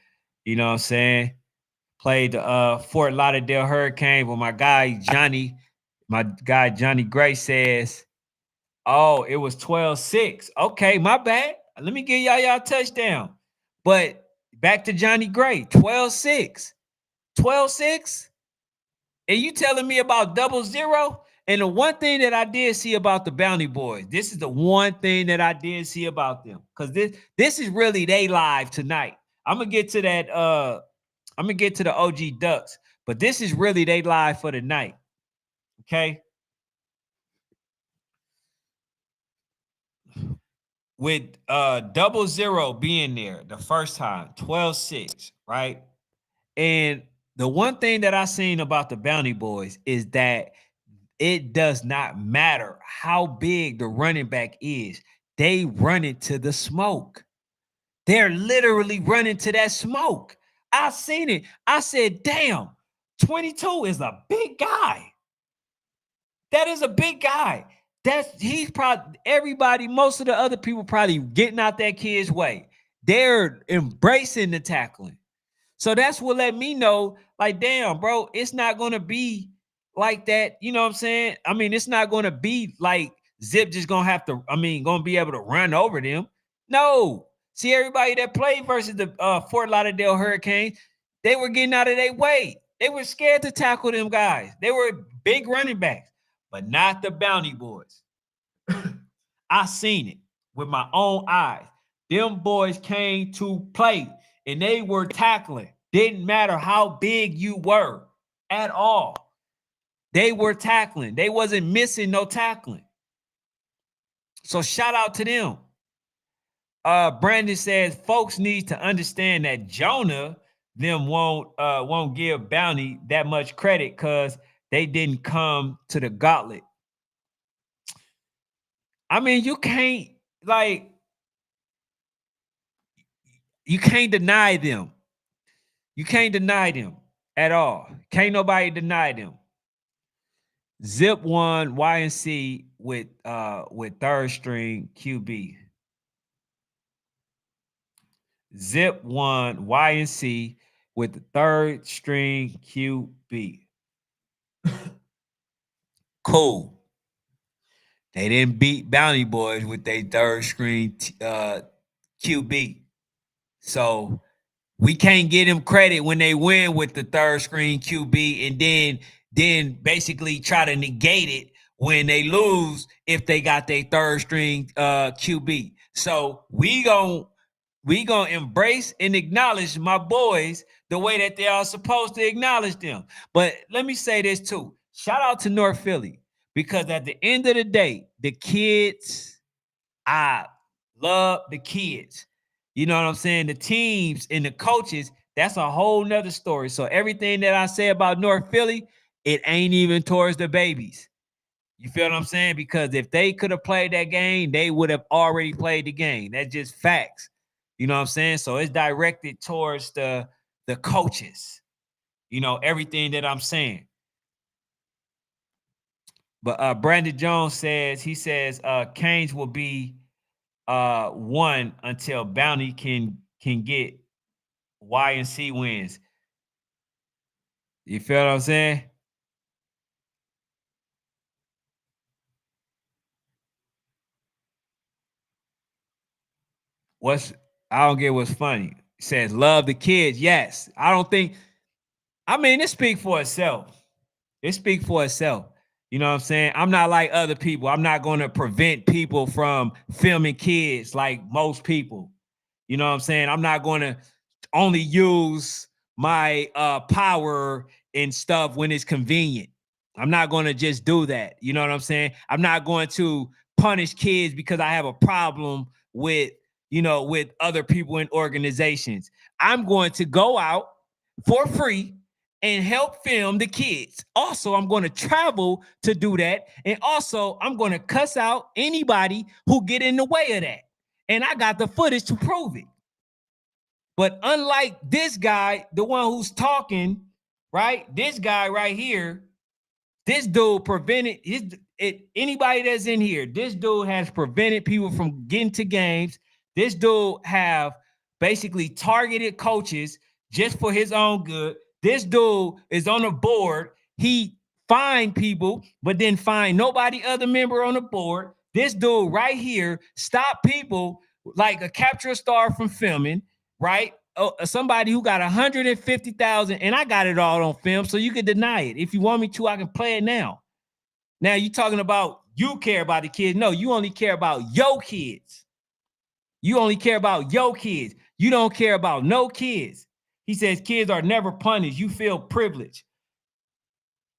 You know what I'm saying? Played the Fort Lauderdale Hurricane with my guy Johnny Gray says, oh, it was 12-6. Okay, my bad. Let me give y'all touchdown. But back to Johnny Gray, 12-6. 12-6? And you telling me about 00? And the one thing that I did see about the Bounty Boys, this is the one thing that I did see about them. Because this is really they live tonight. I'm gonna get to that. I'm gonna get to the OG Ducks, but this is really they live for the night. Okay. With 00 being there the first time, 12-6, right? And the one thing that I seen about the Bounty Boys is that it does not matter how big the running back is. They run into the smoke. They're literally running to that smoke. I seen it. I said, damn, 22 is a big guy. That is a big guy. He's probably everybody, most of the other people probably getting out that kid's way. They're embracing the tackling. So that's what let me know, like, damn, bro, it's not gonna be like that. You know what I'm saying? I mean, it's not gonna be like Zip just gonna have to, gonna be able to run over them. No. See, everybody that played versus the Fort Lauderdale Hurricanes, they were getting out of their way. They were scared to tackle them guys. They were big running backs, but not the Bounty Boys. I seen it with my own eyes. Them boys came to play and they were tackling. Didn't matter how big you were at all. They were tackling. They wasn't missing no tackling. So shout out to them. Brandon says folks need to understand that Jonah them won't give Bounty that much credit because they didn't come to the gauntlet. I mean, you can't deny them. You can't deny them at all. Can't nobody deny them. Zip won YNC with third string QB. Zip won YNC with the third string QB. Cool. They didn't beat Bounty Boys with their third string QB. So we can't give them credit when they win with the third string QB and then basically try to negate it when they lose if they got their third string QB. So we gonna embrace and acknowledge my boys the way that they are supposed to acknowledge them. But let me say this too. Shout out to North Philly, because at the end of the day, the kids, I love the kids. You know what I'm saying? The teams and the coaches, that's a whole nother story. So everything that I say about North Philly, it ain't even towards the babies. You feel what I'm saying? Because if they could have played that game, they would have already played the game. That's just facts. You know what I'm saying? So it's directed towards the coaches. You know, everything that I'm saying. But Brandon Jones says, Canes will be one until Bounty can get Y and C wins. You feel what I'm saying? I don't get what's funny. It says love the kids. Yes. I don't think, it speaks for itself. It speaks for itself. You know what I'm saying? I'm not like other people. I'm not going to prevent people from filming kids like most people. You know what I'm saying? I'm not going to only use my power and stuff when it's convenient. I'm not going to just do that. You know what I'm saying? I'm not going to punish kids because I have a problem with, with other people in organizations. I'm going to go out for free and help film the kids. Also, I'm going to travel to do that. And also, I'm going to cuss out anybody who get in the way of that. And I got the footage to prove it. But unlike this guy, the one who's talking, right? This guy right here, this dude prevented anybody that's in here. This dude has prevented people from getting to games. This dude have basically targeted coaches just for his own good. This dude is on the board. He fined people, but then find nobody other member on the board. This dude right here stopped people like a capture a star from filming, right? Somebody who got 150,000, and I got it all on film, so you can deny it. If you want me to, I can play it now. Now you talking about you care about the kids. No, you only care about your kids. You only care about your kids. You don't care about no kids. He says kids are never punished. You feel privileged.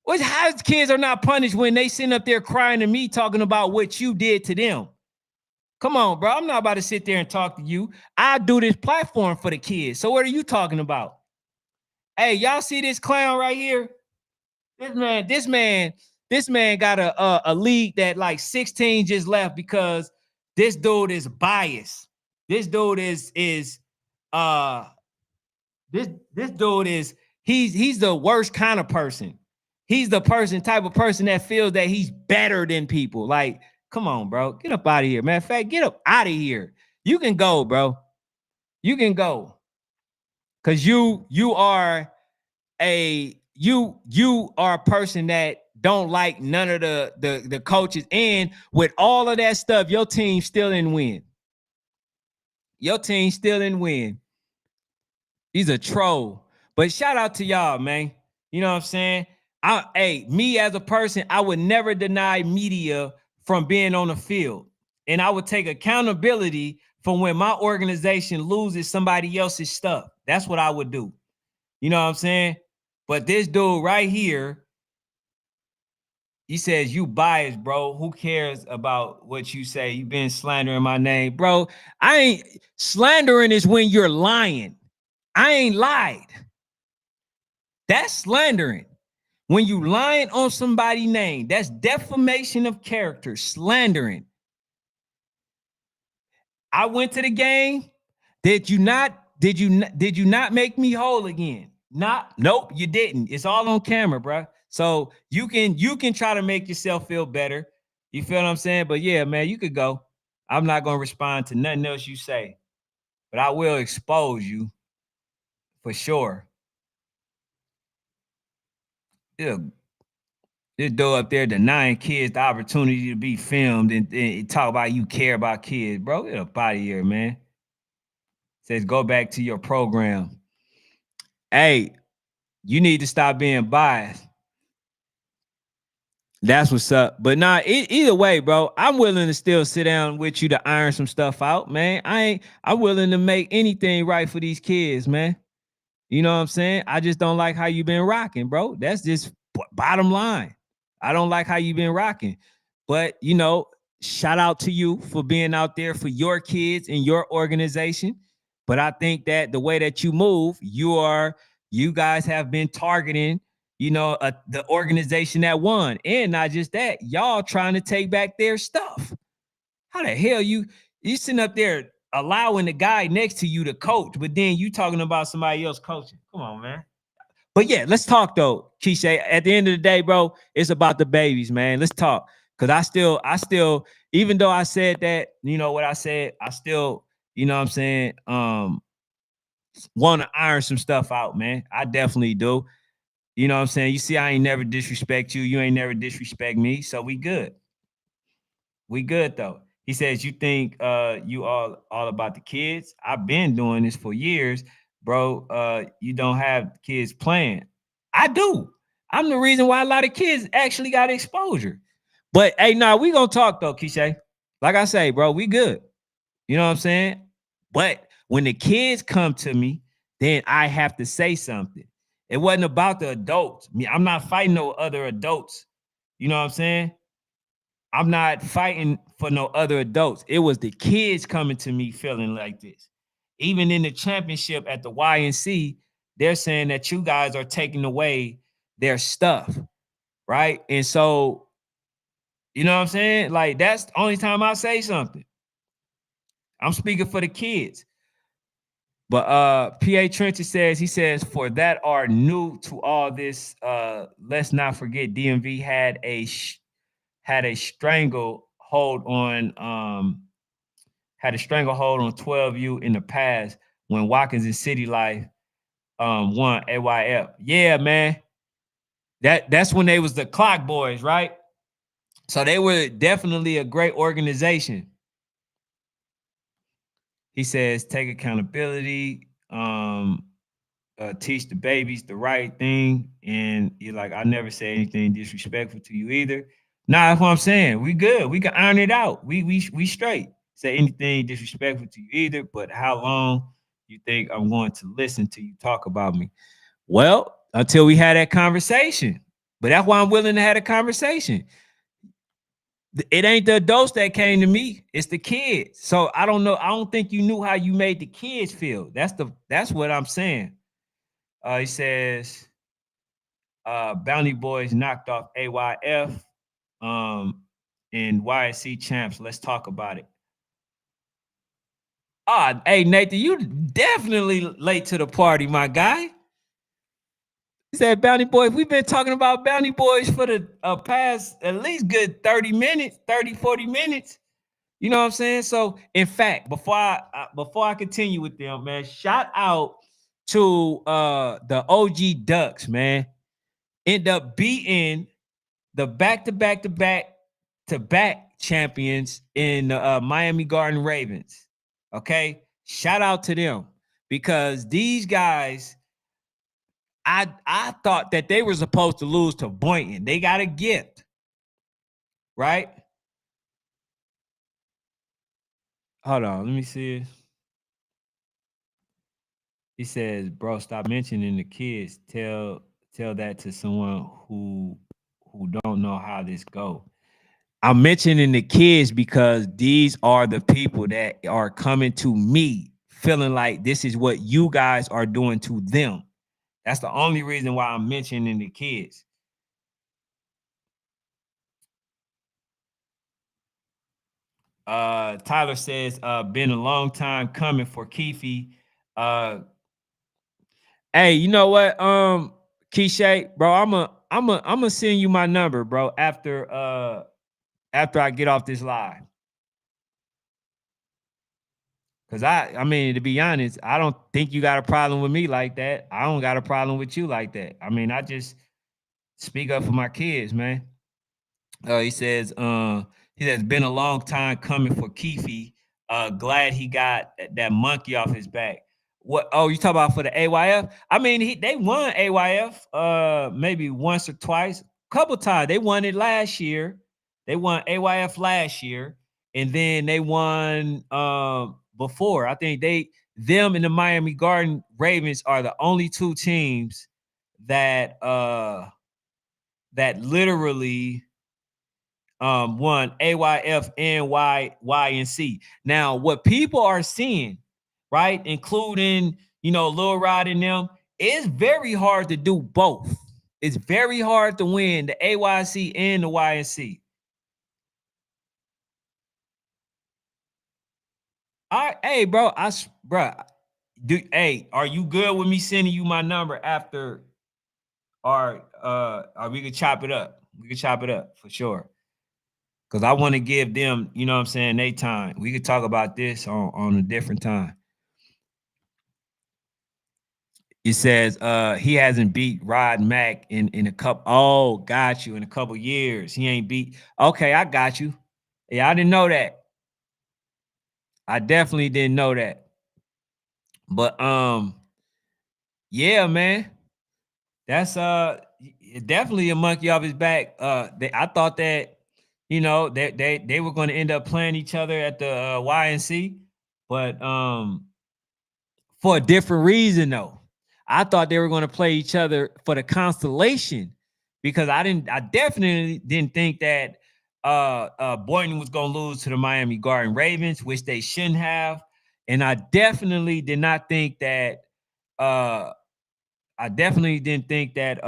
How kids are not punished when they sitting up there crying to me talking about what you did to them? Come on, bro. I'm not about to sit there and talk to you. I do this platform for the kids. So what are you talking about? Hey, y'all see this clown right here? This man got a league that like 16 just left because this dude is biased. This dude is this dude is he's the worst kind of person. He's the type of person that feels that he's better than people. Like, come on, bro. Get up out of here. Matter of fact, get up out of here. You can go, bro. You can go. Cause you are a person that don't like none of the coaches. And with all of that stuff, your team still didn't win. Your team still didn't win. He's a troll. But shout out to y'all, man. You know what I'm saying? Me as a person, I would never deny media from being on the field. And I would take accountability for when my organization loses somebody else's stuff. That's what I would do. You know what I'm saying? But this dude right here, he says, you biased, bro. Who cares about what you say? You've been slandering my name. Bro, slandering is when you're lying. I ain't lied. That's slandering. When you lying on somebody's name, that's defamation of character, slandering. I went to the game. Did you not make me whole again? Nope, you didn't. It's all on camera, bro. So you can try to make yourself feel better. You feel what I'm saying? But yeah, man, you could go. I'm not gonna respond to nothing else you say, but I will expose you for sure. Yeah. This dude up there denying kids the opportunity to be filmed and talk about you care about kids, bro. Get up out of here, man. Says go back to your program. Hey, you need to stop being biased. That's what's up. But nah, either way, bro, I'm willing to still sit down with you to iron some stuff out, man. I'm willing to make anything right for these kids, man. You know what I'm saying? I just don't like how you been rocking, bro. That's just bottom line. I don't like how you been rocking. But, you know, shout out to you for being out there for your kids and your organization. But I think that the way that you move, you guys have been targeting, you know, the organization that won. And not just that, y'all trying to take back their stuff. How the hell you sitting up there allowing the guy next to you to coach, but then you talking about somebody else coaching? Come on, man. But yeah, let's talk though, Keisha. At the end of the day, bro, it's about the babies, man. Let's talk. Cause I still, even though I said that, you know what I said, I still, you know what I'm saying, want to iron some stuff out, man. I definitely do. You know what I'm saying? You see, I ain't never disrespect you. You ain't never disrespect me. So we good. We good though. He says, you think you all about the kids? I've been doing this for years, bro. You don't have kids playing. I do. I'm the reason why a lot of kids actually got exposure. But hey, we gonna talk though, Keisha. Like I say, bro, we good. You know what I'm saying? But when the kids come to me, then I have to say something. It wasn't about the adults. I'm not fighting no other adults. You know what I'm saying? I'm not fighting for no other adults. It was the kids coming to me feeling like this. Even in the championship at the YNC, they're saying that you guys are taking away their stuff, right? And so, you know what I'm saying? Like, that's the only time I say something. I'm speaking for the kids. But PA Trencher says, he says, for that are new to all this, let's not forget DMV had a stranglehold on 12U in the past when Watkins and City Life won AYF. Yeah, man. That's when they was the Clock Boys, right? So they were definitely a great organization. He says, take accountability, teach the babies the right thing. And you're like, I never say anything disrespectful to you either. Nah, that's what I'm saying. We good. We can iron it out. We straight. Say anything disrespectful to you either. But how long you think I'm going to listen to you talk about me? Well, until we had that conversation. But that's why I'm willing to have a conversation. It ain't the adults that came to me, it's the kids. So I don't know. I don't think you knew how you made the kids feel. That's what I'm saying. He says Bounty Boyz knocked off AYF and YSC champs. Let's talk about it. Hey Nathan, you definitely late to the party, my guy. He said Bounty Boyz. We've been talking about Bounty Boyz for the past at least good 30 minutes, 30, 40 minutes. You know what I'm saying? So, in fact, before I continue with them, man, shout out to the OG Ducks, man. End up beating the back-to-back champions in the Miami Garden Ravens. Okay, shout out to them because these guys, I thought that they were supposed to lose to Boynton. They got a gift, right? Hold on, let me see. He says, "Bro, stop mentioning the kids. Tell that to someone who don't know how this go." I'm mentioning the kids because these are the people that are coming to me feeling like this is what you guys are doing to them. That's the only reason why I'm mentioning the kids. Tyler says, been a long time coming for Keefe. Hey, you know what? Keisha, bro, I'm gonna send you my number, bro, after I get off this live. Cause I mean, to be honest, I don't think you got a problem with me like that. I don't got a problem with you like that. I mean, I just speak up for my kids, man. He says been a long time coming for Keefe. Glad he got that monkey off his back. What? Oh, you talk about for the AYF? I mean, they won AYF maybe once or twice, couple times. They won it last year. They won AYF last year, and then they won before. I think them and the Miami Garden Ravens are the only two teams that that literally won AYF and YNC. Now, what people are seeing, right, including Lil Rod and them, it's very hard to do both. It's very hard to win the AYC and the YNC. All right, hey, bro, are you good with me sending you my number after? Or we could chop it up. We could chop it up for sure. Because I want to give them, you know what I'm saying, they time. We could talk about this on a different time. It says he hasn't beat Rod Mack in a couple. Oh, got you, in a couple years. He ain't beat. Okay, I got you. Yeah, I didn't know that. I definitely didn't know that. But yeah, man. That's definitely a monkey off his back. I thought that they were going to end up playing each other at the YNC, but for a different reason though. I thought they were going to play each other for the constellation because I definitely didn't think that Boynton was going to lose to the Miami Garden Ravens, which they shouldn't have, and I definitely did not think that I definitely didn't think that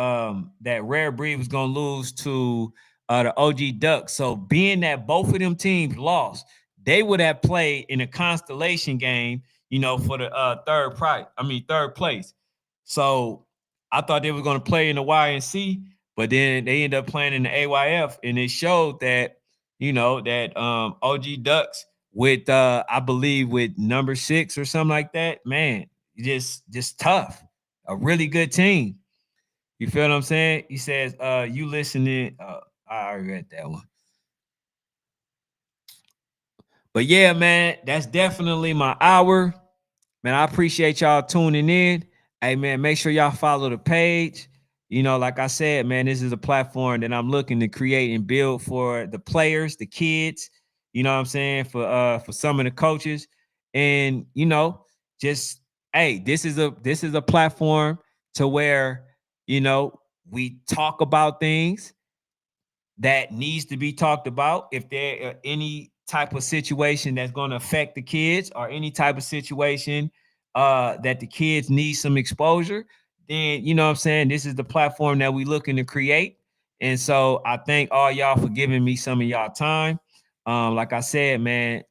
that Rare Breed was gonna lose to the OG Ducks. So being that both of them teams lost, they would have played in a constellation game, for the third place. So I thought they were gonna play in the YNC, but then they ended up playing in the AYF, and it showed that that OG Ducks with I believe with number 6 or something like that, man, just tough. A really good team. You feel what I'm saying? He says, you listening. I already read that one. But yeah, man, that's definitely my hour. Man, I appreciate y'all tuning in. Hey, man, make sure y'all follow the page. Like I said, man, this is a platform that I'm looking to create and build for the players, the kids, you know what I'm saying, for some of the coaches. And, just hey, this is a platform to where, we talk about things that needs to be talked about. If there are any type of situation that's going to affect the kids or any type of situation that the kids need some exposure, then you know what I'm saying, this is the platform that we looking to create. And so I thank all y'all for giving me some of y'all time. Like I said, man,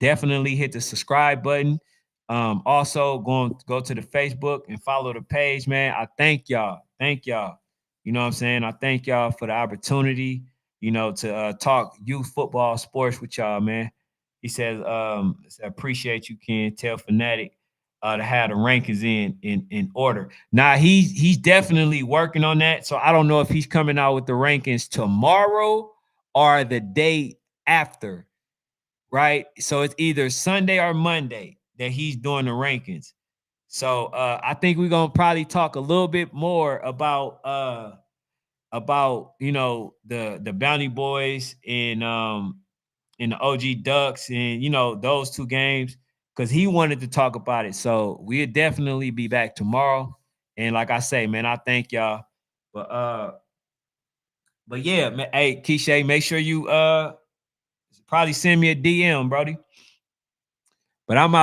definitely hit the subscribe button. Also go to the Facebook and follow the page, man. I thank y'all. Thank y'all. You know what I'm saying? I thank y'all for the opportunity, to talk youth football sports with y'all, man. He says, appreciate you, Ken. Tell Fanatic to have the rankings in order. Now he's definitely working on that. So I don't know if he's coming out with the rankings tomorrow or the day after, right? So it's either Sunday or Monday that he's doing the rankings. So I think we're gonna probably talk a little bit more about the Bounty Boyz and the OG Ducks and those two games, because he wanted to talk about it. So we'll definitely be back tomorrow. And like I say, man, I thank y'all. But yeah, man, hey, Keisha, make sure you probably send me a DM, Brody. But I'm out.